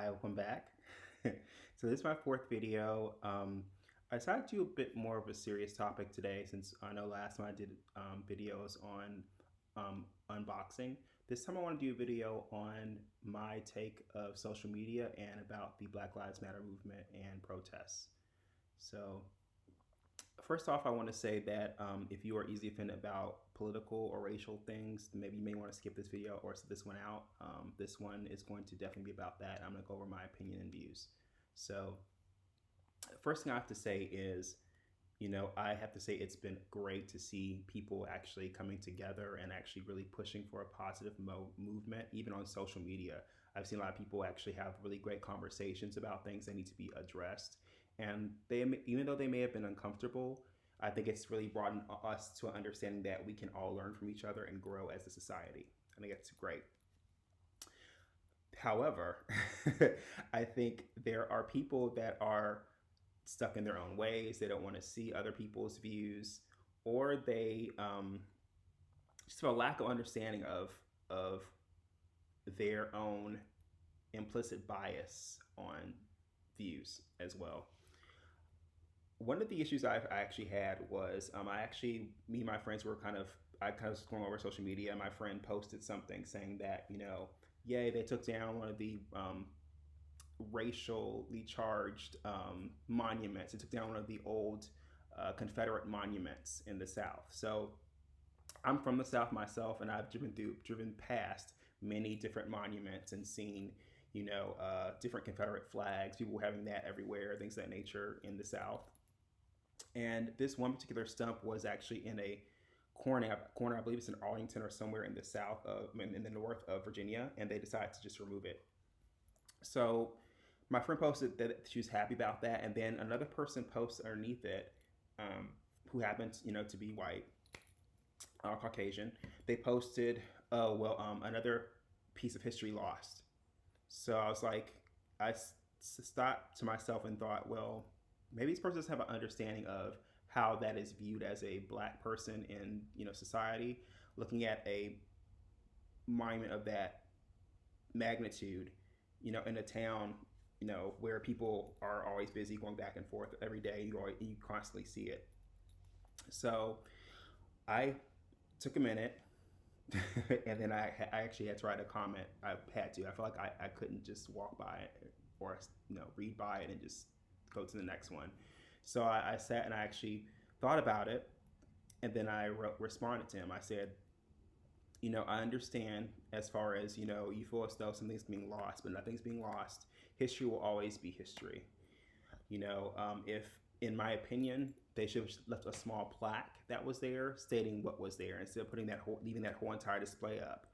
Hi, welcome back. So this is my fourth video. I decided to do a bit more of a serious topic today since I know last time I did videos on unboxing. This time I want to do a video on my take of social media and about the Black Lives Matter movement and protests. So first off, I want to say that if you are easily offended about political or racial things, then maybe you may want to skip this video or sit this one out. This one is going to definitely be about that. I'm going to go over my opinion and views. So, first thing I have to say is, I have to say it's been great to see people actually coming together and actually really pushing for a positive movement, even on social media. I've seen a lot of people actually have really great conversations about things that need to be addressed. And even though they may have been uncomfortable, I think it's really brought us to an understanding that we can all learn from each other and grow as a society. I think that's great. However, I think there are people that are stuck in their own ways. They don't want to see other people's views, or they just have a lack of understanding of their own implicit bias on views as well. One of the issues I actually had was me and my friends were I kind of was going over social media. My friend posted something saying that, yay, they took down one of the racially charged monuments. It took down one of the old Confederate monuments in the South. So I'm from the South myself, and I've driven past many different monuments and seen, different Confederate flags, people having that everywhere, things of that nature in the South. And this one particular stump was actually in a corner, I believe it's in Arlington or somewhere in the in the north of Virginia, and they decided to just remove it. So my friend posted that she was happy about that, and then another person posted underneath it, who happens, to be white or Caucasian. They posted, "Oh well, another piece of history lost." So I was like, stopped to myself and thought, well, maybe these persons have an understanding of how that is viewed as a black person in society, looking at a monument of that magnitude, in a town, where people are always busy going back and forth every day. You constantly see it. So I took a minute, and then I actually had to write a comment. I had to. I felt like I couldn't just walk by it or read by it and just go to the next one. So I sat and I actually thought about it, and then responded to him. I said, I understand as far as, you feel as though something's being lost, but nothing's being lost. History will always be history. If, in my opinion, they should have left a small plaque that was there stating what was there instead of leaving that whole entire display up.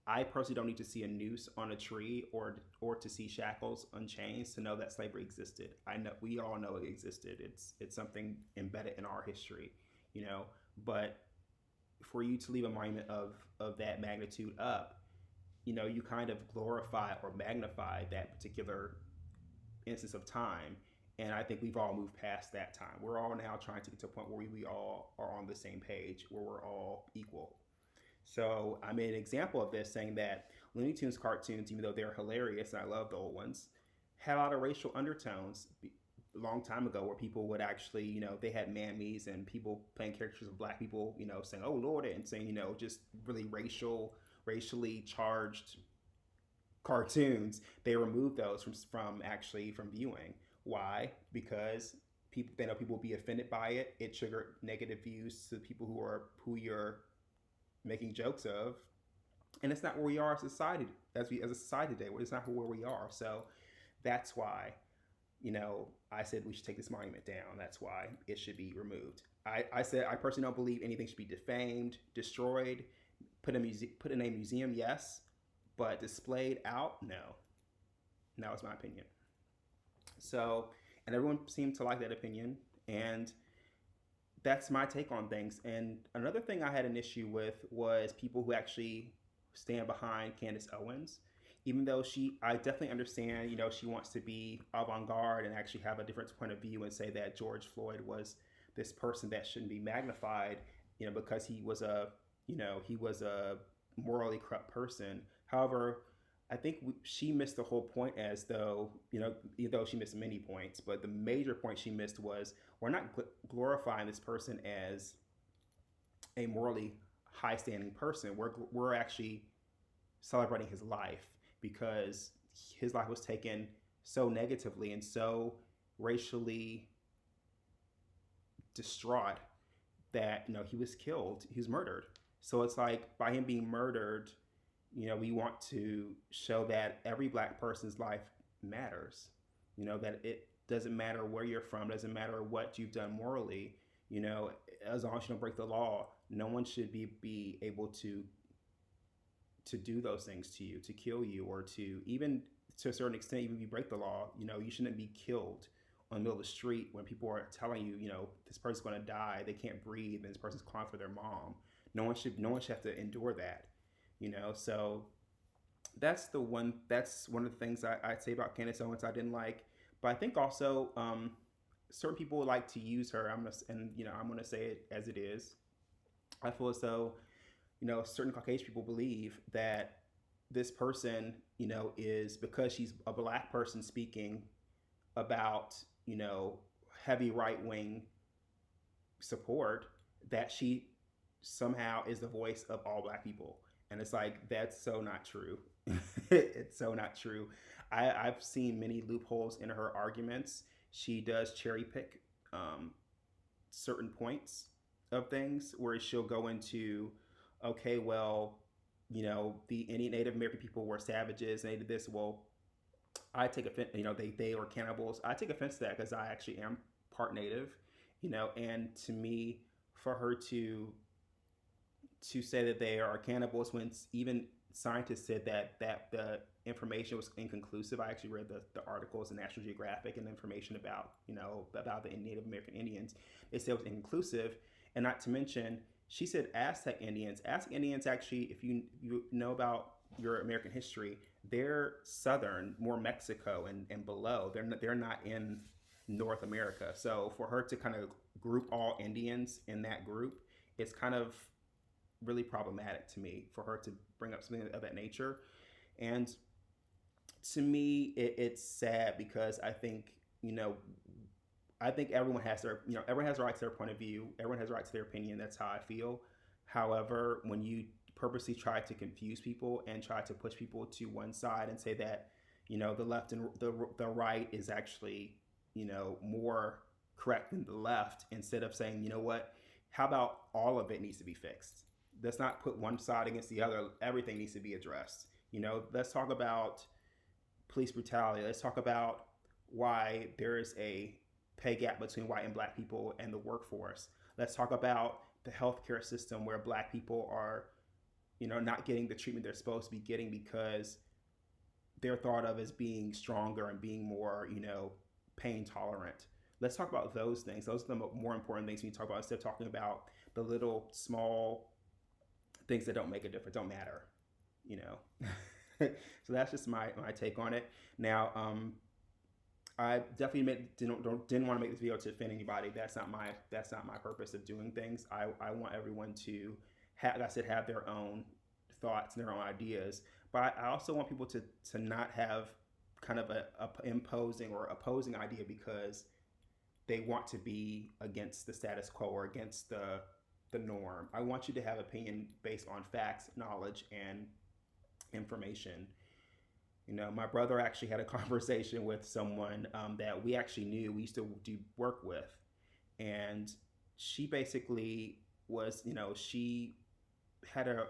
I personally don't need to see a noose on a tree or to see shackles on chains to know that slavery existed. I know we all know it existed. It's something embedded in our history, But for you to leave a monument of that magnitude up, you kind of glorify or magnify that particular instance of time. And I think we've all moved past that time. We're all now trying to get to a point where we all are on the same page, where we're all equal. So I made an example of this, saying that Looney Tunes cartoons, even though they're hilarious, and I love the old ones, had a lot of racial undertones a long time ago, where people would actually, they had mammies and people playing characters of black people, saying, "Oh Lord," and saying, just really racially charged cartoons. They removed those from viewing. Why? Because they know people will be offended by it. It triggered negative views to the people who you're making jokes of, and it's not where we are as society as a society today. It's not where we are. So that's why, I said we should take this monument down. That's why it should be removed. I said I personally don't believe anything should be defamed, destroyed, put in a museum, yes, but displayed out, no. That was my opinion. So, and everyone seemed to like that opinion, and that's my take on things. And another thing I had an issue with was people who actually stand behind Candace Owens. Even though I definitely understand, she wants to be avant-garde and actually have a different point of view and say that George Floyd was this person that shouldn't be magnified, because he was a morally corrupt person. However, I think she missed the whole point, as though, even though she missed many points, but the major point she missed was we're not glorifying this person as a morally high standing person. We're actually celebrating his life, because his life was taken so negatively and so racially distraught that he was killed, he was murdered. So it's like, by him being murdered, we want to show that every black person's life matters. That it doesn't matter where you're from, doesn't matter what you've done morally. As long as you don't break the law, no one should be able to do those things to you, to kill you, or to, even to a certain extent, even if you break the law, you shouldn't be killed on the middle of the street when people are telling you, this person's going to die, they can't breathe, and this person's calling for their mom. No one should have to endure that. So that's one of the things I'd say about Candace Owens I didn't like. But I think also, certain people like to use her. I'm gonna say it as it is. I feel as though, certain Caucasian people believe that this person, is, because she's a black person speaking about, heavy right wing support, that she somehow is the voice of all black people. And it's like, that's so not true. It's so not true. I've seen many loopholes in her arguments. She does cherry pick certain points of things, where she'll go into, okay, well, the Indian Native American people were savages and they did this. Well, I take offense, they were cannibals. I take offense to that, because I actually am part Native, and to me, for her to say that they are cannibals, when even scientists said that the information was inconclusive. I actually read the articles in National Geographic and information about the Native American Indians. They said it was inconclusive, and not to mention, she said Aztec Indians. Aztec Indians, actually, if you know about your American history, they're southern, more Mexico and below. They're not in North America. So for her to kind of group all Indians in that group, it's kind of really problematic to me, for her to bring up something of that nature. And to me, it's sad, because I think everyone has everyone has the right to their point of view. Everyone has the right to their opinion. That's how I feel. However, when you purposely try to confuse people and try to push people to one side and say that, the left and the right is actually, more correct than the left, instead of saying, what, how about all of it needs to be fixed? Let's not put one side against the other. Everything needs to be addressed. Let's talk about police brutality. Let's talk about why there is a pay gap between white and black people and the workforce. Let's talk about the healthcare system, where black people are, not getting the treatment they're supposed to be getting, because they're thought of as being stronger and being more, pain tolerant. Let's talk about those things. Those are the more important things we talk about, instead of talking about the little small things that don't make a difference, don't matter. So that's just my take on it. Now, I definitely didn't want to make this video to offend anybody. That's not my purpose of doing things. I want everyone to have, like I said, have their own thoughts and their own ideas. But I also want people to not have kind of a imposing or opposing idea because they want to be against the status quo or against the norm. I want you to have opinion based on facts, knowledge, and information. My brother actually had a conversation with someone that we actually knew, we used to do work with. And she basically was, she had a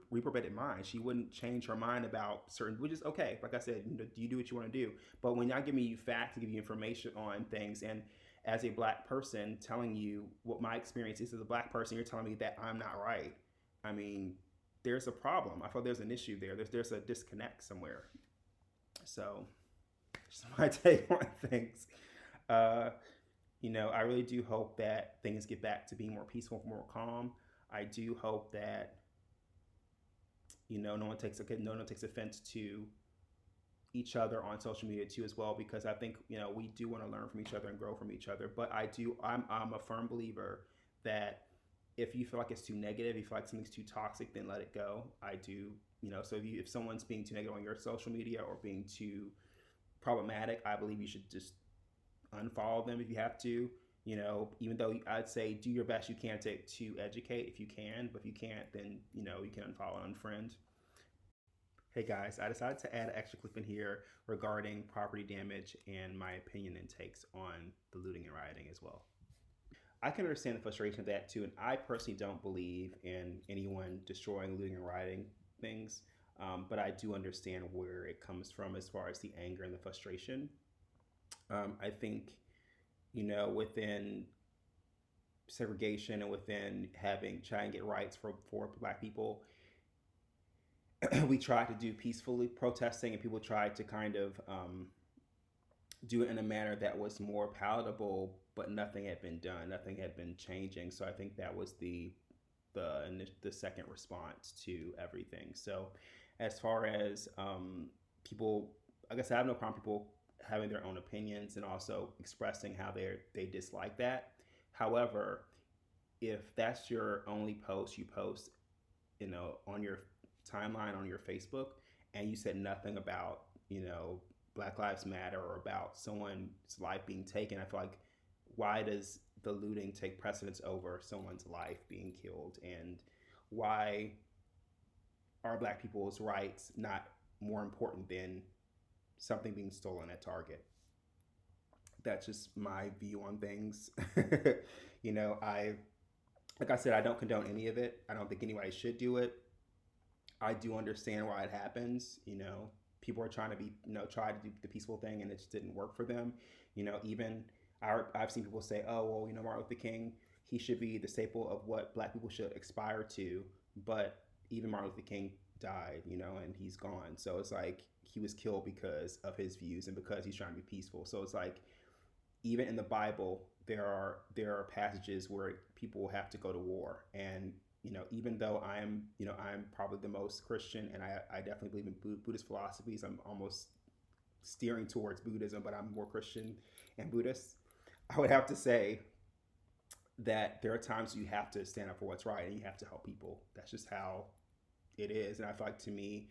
reprobated mind. She wouldn't change her mind about certain, which is okay. Like I said, you do what you want to do. But when y'all give me facts and give you information on things, and as a black person telling you what my experience is as a black person, you're telling me that I'm not right. I mean, there's a problem. I feel there's an issue there. There's a disconnect somewhere. So, just my take on things. I really do hope that things get back to being more peaceful, more calm. I do hope that no one takes offense to each other on social media too as well, because I think we do want to learn from each other and grow from each other. But I'm a firm believer that if you feel like it's too negative, you feel like something's too toxic, then let it go. I do So if someone's being too negative on your social media or being too problematic, I believe you should just unfollow them if you have to. Even though I'd say do your best you can to educate if you can, but if you can't, then you can unfollow and unfriend. Hey guys, I decided to add an extra clip in here regarding property damage and my opinion and takes on the looting and rioting as well. I can understand the frustration of that too, and I personally don't believe in anyone destroying, looting, and rioting things. But I do understand where it comes from as far as the anger and the frustration. I think, within segregation and within trying to get rights for Black people, we tried to do peacefully protesting, and people tried to kind of do it in a manner that was more palatable, but nothing had been done, nothing had been changing. So I think that was the second response to everything. So as far as people, I guess I have no problem people having their own opinions and also expressing how they dislike that. However, if that's your only post you post, on your timeline on your Facebook, and you said nothing about Black Lives Matter or about someone's life being taken, I feel like, why does the looting take precedence over someone's life being killed? And why are Black people's rights not more important than something being stolen at Target? That's just my view on things. I like I said, I don't condone any of it. I don't think anybody should do it. I do understand why it happens. People are trying to try to do the peaceful thing, and it just didn't work for them. Even I've seen people say, "Oh, well, Martin Luther King, he should be the staple of what Black people should aspire to." But even Martin Luther King died, and he's gone. So it's like he was killed because of his views and because he's trying to be peaceful. So it's like even in the Bible, there are passages where people have to go to war, and even though I'm probably the most Christian, and I definitely believe in Buddhist philosophies. I'm almost steering towards Buddhism, but I'm more Christian and Buddhist. I would have to say that there are times you have to stand up for what's right and you have to help people. That's just how it is. And I feel like, to me,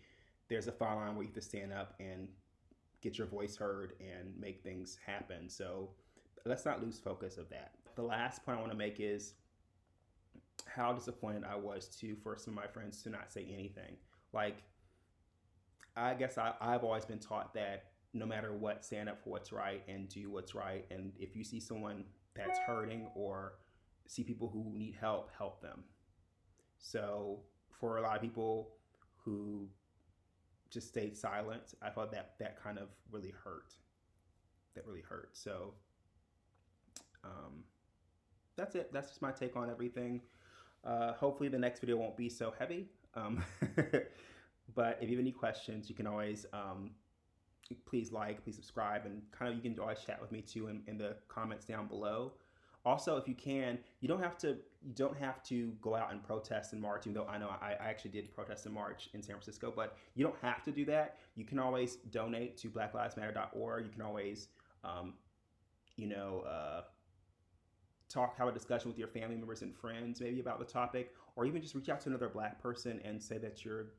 there's a fine line where you have to stand up and get your voice heard and make things happen. So let's not lose focus of that. The last point I want to make is how disappointed I was for some of my friends to not say anything. Like, I guess I've always been taught that no matter what, stand up for what's right and do what's right. And if you see someone that's hurting or see people who need help, help them. So for a lot of people who just stayed silent, I thought that kind of really hurt. That really hurt. So that's it. That's just my take on everything. Hopefully the next video won't be so heavy. But if you have any questions, you can always please subscribe, and you can always chat with me too in the comments down below. Also, if you can, you don't have to go out and protest and march, even though I know I actually did protest and march in San Francisco, but you don't have to do that. You can always donate to blacklivesmatter.org. You can always, have a discussion with your family members and friends maybe about the topic, or even just reach out to another Black person and say that you're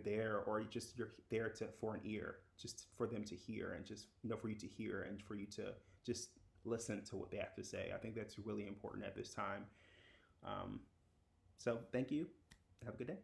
there, or you're there for an ear, just for them to hear, and just for you to hear and for you to just listen to what they have to say. I think that's really important at this time. So thank you. Have a good day.